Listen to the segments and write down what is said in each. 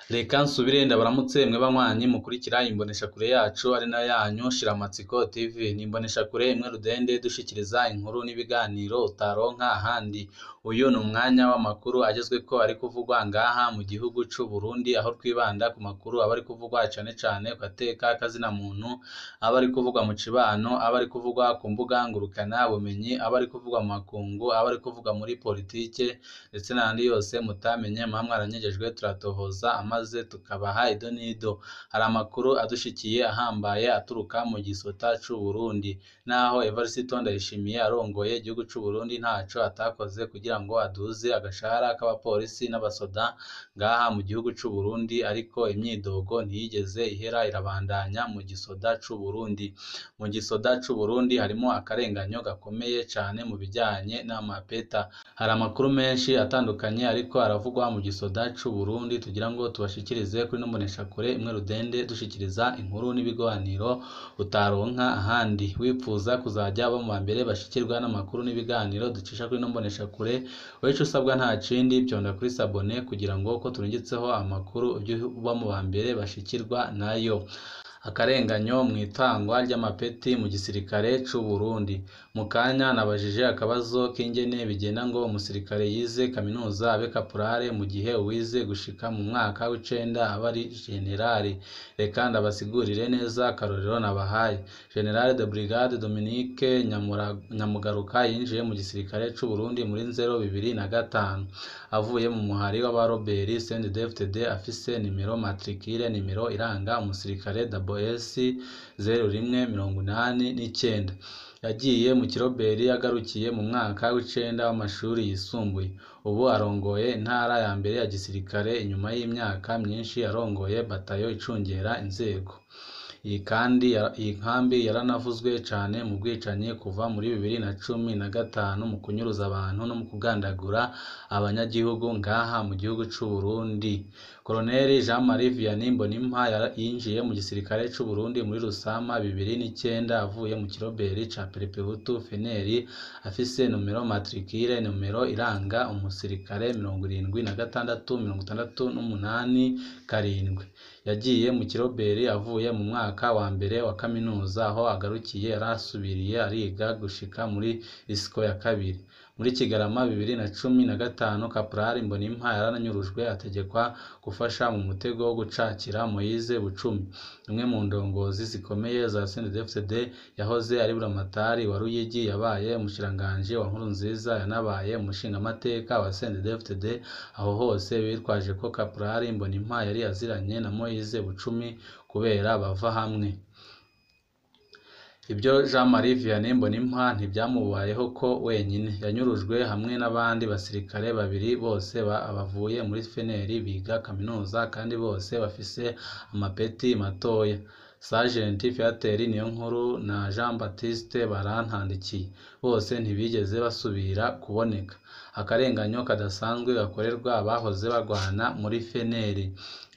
Reka nsubire ndabaramutse mwe banywanyi mukurikira imboneshakure yacu ari nayo yanyu Shiramatsiko TV. Ni imboneshakure imwe rudende dushikiriza inkuru n'ibiganiro utaronka ahandi. Uyu ni umwanya w'amakuru agezweko ari kuvugwa ngaha mu gihugu c'u Burundi, aho twibanda ku makuru aba ari kuvugwa cane cane ku gateka kazina muntu, aba ari kuvugwa mu cibano, aba ari kuvugwa ku mbuga ngurukana bumenyi, aba ari kuvugwa mu makungu, aba ari kuvugwa muri politike ndetse n'andi yose mutamenye muba mwaranyegejwe turatohoza maze tukabaha ido n'ido. Hari amakuru adushikiye ahambaye aturuka mu gisota c'u Burundi, naho Evariste Ndayishimiye arongoye igihugu c'u Burundi ntaco atakoze kugira ngo aduze agashahara k'abapolisi n'abasoda ngaha mu gihugu c'u Burundi, ariko imyidogo ntiyigeze ihera, irabandanya mu gisoda c'u Burundi. Mu gisoda c'u Burundi harimo akarenganyo gakomeye cane mu bijanye n'amapeta. Hari amakuru menshi atandukanye ariko aravugwa mu gisoda c'u Burundi tugira ngo tubashikirize kuri no mboneshakure imwe rudende dushikiriza inkuru n'ibiganiro utaronka ahandi. Wipfuza kuzajya abo mu bambere bashikirwa n'amakuru n'ibiganiro ducisha kuri no mboneshakure, weco usabwa nta cindi byonda kuri sabone kugira ngo uko turungitseho amakuru ujye uba mu bambere bashikirwa nayo. Akarenganyo mu itangwa ry'amapeti mu gisirikare c'u Burundi. Mu kanya nabajije akabazo k'ingene bigenda ngo umusirikare yize kaminuza abe kaporale mu gihe uwize gushika mu mwaka w'icenda aba ari generali. Reka ndabasigurire neza akarorero nabahaye. General de Brigade Dominique Nyamugaruka yinjiye mu gisirikare c'u Burundi muri 2005 avuye mu muhari w'abaroberi CNDD-FDD afise nimero matricule, nimero iranga umusirikare WS 0189. Yagiye mu kiroberi yagarukiye mu mwaka w'icenda w'amashuri yisumbuye. Ubu arongoye intara ya mbere ya gisirikare inyuma y'imyaka myinshi arongoye batayo icungera inzego. Iyi nkambi yaranavuzwe cane mu bwicanyi kuva muri 2015 mu kunyuruza abantu no mu kugandagura abanyagihugu ngaha mu gihugu c'u Burundi. Colonel Jean-Marie Vianney Mbonimpa yinjiye mu gisirikare c'u Burundi muri Rusama 2009 avuye mu kiroberi ca Perepehutu Feneri afise numero matricule, numero iranga umusirikare 7668 Yagiye mu kiroberi avuye mu mwaka wa mbere wa kaminuza, aho agarukiye yarasubiriye ariga gushika muri isiko ya kabiri. Muri Kigarama 2015 Kaporali Mbonimpa yarananyurujwe ategekwa gufasha mu mutego wo gucakira Moise Bucumi, umwe mu ndongozi zikomeye za CNDD-FDD yahoze ari buramatari wa Ruyigi, yabaye umushiranganje wa Nkurunziza, yanabaye umushingamateka wa CNDD-FDD. Aho hose bitwaje ko Kaporali Mbonimpa yari aziranye na Moise Bucumi kubera bava hamwe. Ibyo Jean-Marie Vianney Mbonimpa ntibyamubayeho ko wenyine, yanyurujwe hamwe n'abandi basirikare babiri, bose bavuye muri Feneri biga kaminuza kandi bose bafise amapeti matoya. Sergeant Fiateur Niyonkuru na Jean Baptiste Barantandikiye bose ntibigeze basubira kuboneka. Akarenganyo kadasanzwe gakorerwa abahoze bagwana muri Feneri.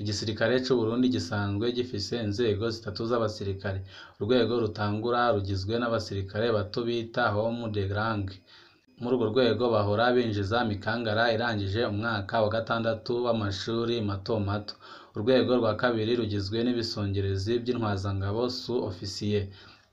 Igisirikare c'u Burundi gisanzwe gifise inzego zitatu z'abasirikare. Urwego rutangura rugizwe n'abasirikare bato bita homme de rang. Muri urwo rwego bahora binjiza mikangara irangije umwaka wa gatandatu w'amashuri mato mato. Urwego rwa kabiri rugizwe n'ibisongerezi by'intwazangabo sous-officier.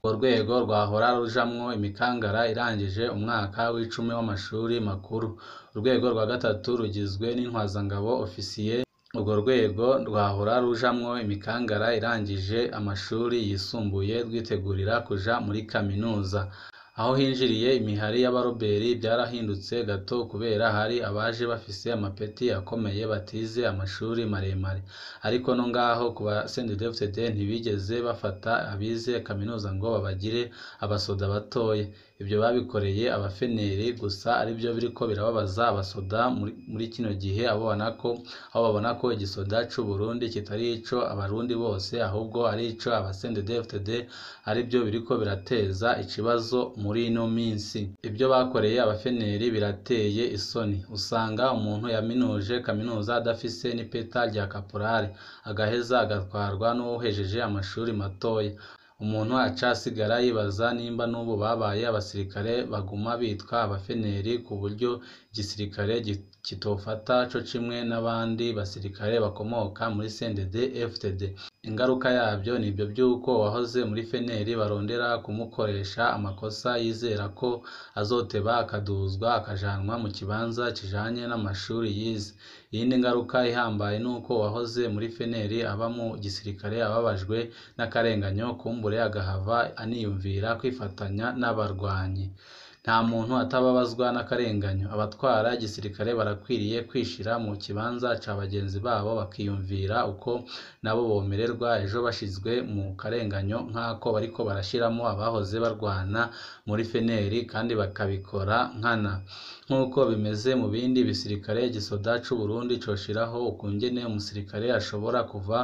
Urwego rwahora rujamwo imikangara irangije umwaka w'icumi w'amashuri makuru. Urwego rwa gatatu rugizwe n'intwazangabo officier. Urwo rwego rwahora rujamwo imikangara irangije amashuri yisumbuye rwitegurira kuja muri kaminuza. Aho hinjiriye imihari y'abaroberi byarahindutse gato kubera hari abaje bafise amapeti akomeye batize amashuri maremare, ariko no ngaho ku ba CNDD-FDD ntibigeze bafata abize kaminuza ngo babagire abasoda batoye. Ibyo babikoreye abafeneri gusa, aribyo biriko birababaza abasoda muri kino gihe, aho babona ko igisoda c'u Burundi kitari ico abarundi bose, ahubwo ari ico aba CNDD-FDD, aribyo biriko birateza ikibazo muri ino minsi. Ibyo bakoreye abafeneri birateye isoni. Usanga umuntu yaminuje kaminuza adafise n'ipeta rya kaporale, agaheza agatwarwa n'uwohejeje amashuri matoya. umuntu aca asigara yibaza nimba n'ubu babaye abasirikare baguma bitwa abafeneri ku buryo igisirikare kitofata co kimwe n'abandi basirikare bakomoka muri CNDD FDD. Ingaruka yabyo nibyo by'uko uwahoze muri feneri barondera kumukoresha amakosa yizera ko azoteba akaduzwa akajanwa mu kibanza kijanye n'amashuri yize. Iyindi ngaruka ihambaye nuko uwahoze muri feneri aba mu gisirikare ababajwe n'akarenganyo kumbure agahava aniyumvira kwifatanya n'abarwanyi. Nta muntu atababazwa n'akarenganyo. Abatwara igisirikare barakwiriye kwishira mu kibanza ca bagenzi babo bakiyumvira uko nabo bomererwa ejo bashizwe mu karenganyo nk'ako bariko barashiramo abahoze barwana muri feneri kandi bakabikora nkana. Nk'uko bimeze mu bindi bisirikare, igisoda c'u Burundi coshiraho ukungene umusirikare ashobora kuva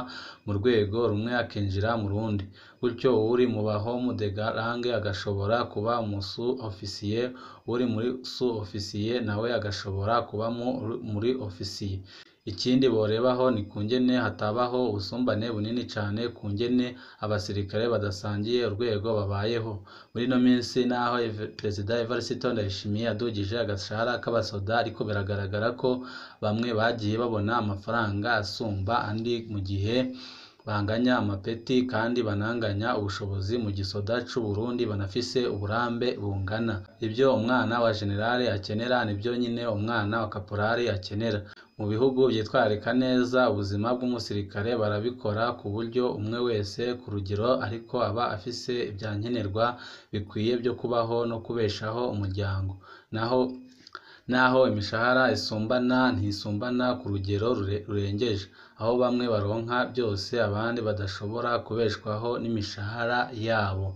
mu rwego rumwe akinjira mu rundi. Gutyo uri mu bahomu de range agashobora kuba umusu ofisiye, uri muri su ofisiye nawe agashobora kuba muri ofisiye. Ikindi borebaho ni kungene hatabaho ubusumbane bunini cane kungene abasirikare badasangiye urwego babayeho. Muri no minsi naho Perezida Evariste Ndayishimiye adugije agashahara k'abasoda, ariko biragaragara ko bamwe bagiye babona amafaranga asumba andi mu gihe banganya amapeti kandi bananganya ubushobozi mu gisoda c'u Burundi banafise uburambe bungana. Ibyo umwana wa generale akenera nibyo nyine umwana wa kaporari akenera. Mu bihugu byitwararika neza ubuzima bw'umusirikare barabikora ku buryo umwe wese ku rugero ariko aba afise ibyankenerwa bikwiye byo kubaho no kubeshaho umuryango. Naho imishahara isumbana ntisumbana ku rugero rurengeje, aho bamwe baronka byose abandi badashobora kubeshwaho n'imishahara yabo.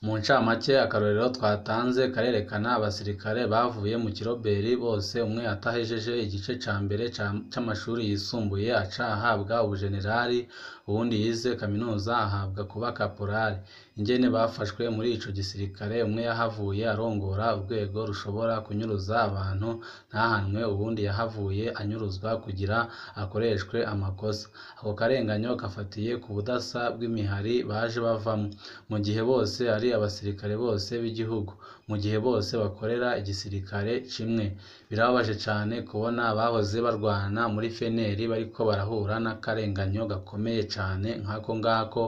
Mu ncamake, akarorero twatanze karerekana abasirikare bavuye mu kiroberi bose umwe atahejeje igice ca mbere c'amashuri yisumbuye aca ahabwa ubujenerali, uwundi yize kaminuza ahabwa kuba kaporari. Ingene bafashwe muri ico gisirikare, umwe yahavuye arongora urwego rushobora kunyuruza abantu ntahanwe, uwundi yahavuye anyuruzwa kugira akoreshwe amakosa. Ako karenganyo gafatiye ku budasa bw'imihari baje bavamwo, mu gihe bose ari abasirikare bose b'igihugu, mu gihe bose bakorera igisirikare kimwe. Birababaje cane kubona abahoze barwana muri feneri bariko barahura n'akarenganyo gakomeye cane nk'ako ngako,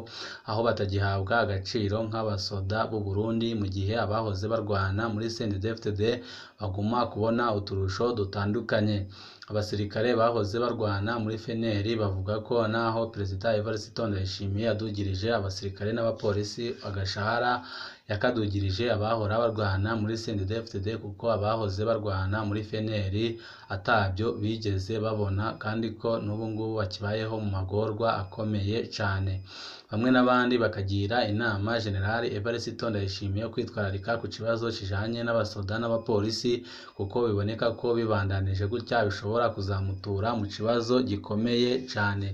aho batagihabwa agaciro nk'abasoda b'u Burundi, mu gihe abahoze barwana muri CNDD-FDD baguma kubona uturusho dutandukanye. Abasirikare bahoze barwana muri feneri bavuga ko naho Perezida Evariste Ndayishimiye adugirije abasirikare n'abapolisi agashahara, yakadugirije abahora barwana muri CNDD-FDD kuko abahoze barwana muri feneri atabyo bigeze babona, kandi ko n'ubu ngubu bakibayeho mu magorwa akomeye cane. Bamwe n'abandi bakagira inama Generali Evariste Ndayishimiye kwitwararika ku kibazo kijanye n'abasoda n'abapolisi, kuko biboneka ko bibandanije gutya bishobora kuzamutura mu kibazo gikomeye cane.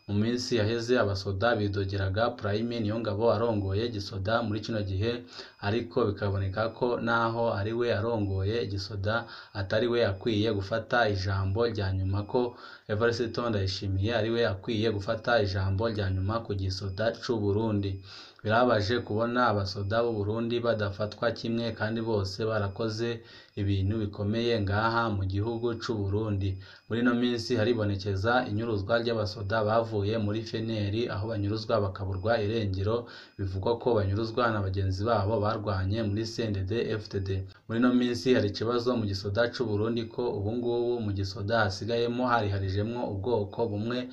Mu minsi yaheze abasoda bidogeraga Prime Niyongabo arongoye gisoda muri kino gihe, ariko bikaboneka ko naho ari we arongoye gisoda atari we akwiye gufata ijambo rya nyuma, ko Evariste Ndayishimiye ari we akwiye gufata ijambo rya nyuma ku gisoda c'u Burundi. Birabaje kubona abasoda b'u Burundi badafatwa kimwe kandi bose barakoze ibintu bikomeye ngaha mu gihugu c'u Burundi. Muri no minsi haribonekeza inyuruzwa ry'abasoda bavuye muri feneri, aho banyuruzwa bakaburwa irengero, bivugwa ko banyuruzwa na bagenzi babo barwanye muri CNDD-FDD. Muri no minsi hari ikibazo mu gisoda c'u Burundi ko ubu ngubu mu gisoda hasigayemo hariharijemwo ubwoko bumwe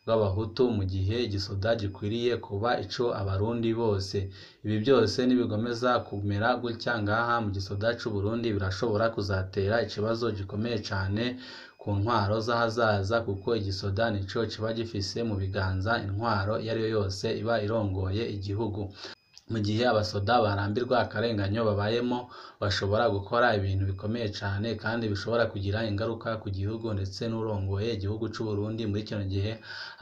bw'abahutu, mu gihe igisoda gikwiriye kuba ico abarundi bose. Ibi byose nibigomeza kumera gutya ngaha mu gisoda c'u Burundi, birashobora kuzatera ikibazo gikomeye cane ku ntwaro z'ahazaza, kuko igisoda nico kiba gifise mu biganza intwaro iyo ari yo yose iba irongoye igihugu. mu gihe abasoda barambirwa akarenganyo babayemo bashobora gukora ibintu bikomeye cyane kandi bishobora kugira ingaruka ku gihugu ndetse n'urongoye igihugu cy'u Burundi muri kino gihe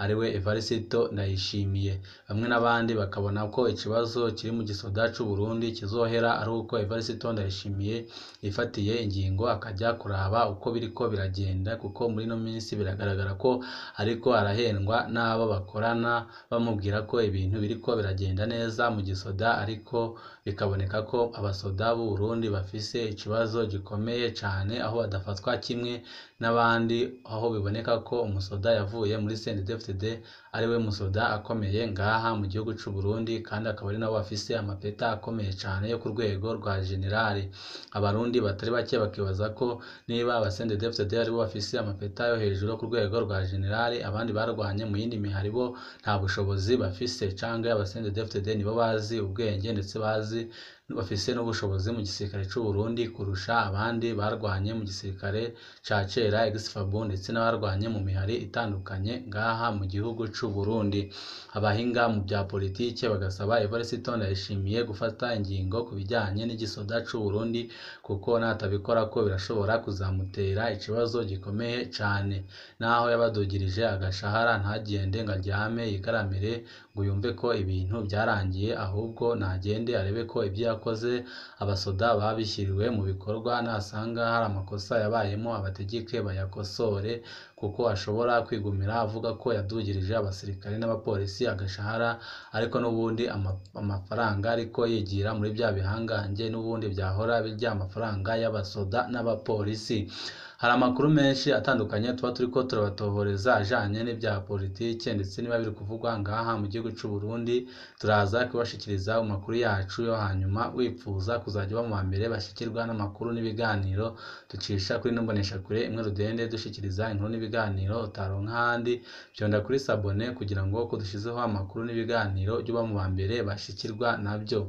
ariwe Evariste Ndayishimiye. Bamwe n'abandi bakabona ko ikibazo kiri mu gisoda cy'u Burundi kizohera ari uko Evariste Ndayishimiye yifatiye ingingo akajya kuraba uko biriko biragenda, kuko muri no minsi biragaragara ko ariko arahendwa n'abo bakorana bamubwira ko ibintu biriko biragenda neza mu gisoda, ariko bikaboneka ko abasoda b'u Burundi bafise ikibazo gikomeye cyane, aho badafatwa kimwe n'abandi, aho biboneka ko umusoda yavuye muri CNDD-FDD ariwe musoda akomeye ngaha mu gihugu cy'u Burundi, kandi akaba ari nabo bafise amapeta akomeye cyane yo ku rwego rwa generali. Abarundi batari bake bakibaza ko niba aba CNDD-FDD aribo bafise amapeta yo hejuru ku rwego rwa generali, abandi barwanye mu yindi mihari bo nta bushobozi bafise, canke aba CNDD-FDD nibo bazi ubwenge ndetse bafise n'ubushobozi mu gisirikare cy'u Burundi kurusha abandi barwanye mu gisirikare ca kera ex-FABU ndetse n'abarwanye mu mihari itandukanye ngaha mu gihugu cy'u Burundi. Abahinga mu bya politike bagasaba Evariste Ndayishimiye gufata ingingo ku bijyanye n'igisoda cy'u Burundi, kuko natabikora ko birashobora kuzamutera ikibazo gikomeye cyane. Naho yabadugirije agashahara ntagende ngo aryame yigaramire ngo yumve ko ibintu byarangiye, ahubwo nagende arebe ko ibyo yakoze abasoda babishyiriwe mu bikorwa, nasanga hari amakosa yabayemo abategeke bayakosore, kuko ashobora kwigumira avuga ko yadugirije abasirikare n'abapolisi agashahara, ariko n'ubundi amafaranga ariko yigira muri bya bihangange n'ubundi byahora birya amafaranga y'abasoda n'abapolisi. Hari amakuru menshi atandukanye tuba turiko turabatohoreza ajanye n'ibya politike ndetse niba biri kuvugwa ngaha mu gihugu cy'u Burundi, turaza kubashikiriza mu makuru yacu yo hanyuma. Wipfuza kuzajya mu mbere bashikirwa n'amakuru n'ibiganiro ducisha kuri nombonesha kure imwe rudende dushikiriza inkuru n'ibiganiro utaronka ahandi, byonda kuri sabone kugira ngo ko dushizeho amakuru n'ibiganiro jya mu mbere bashikirwa nabyo.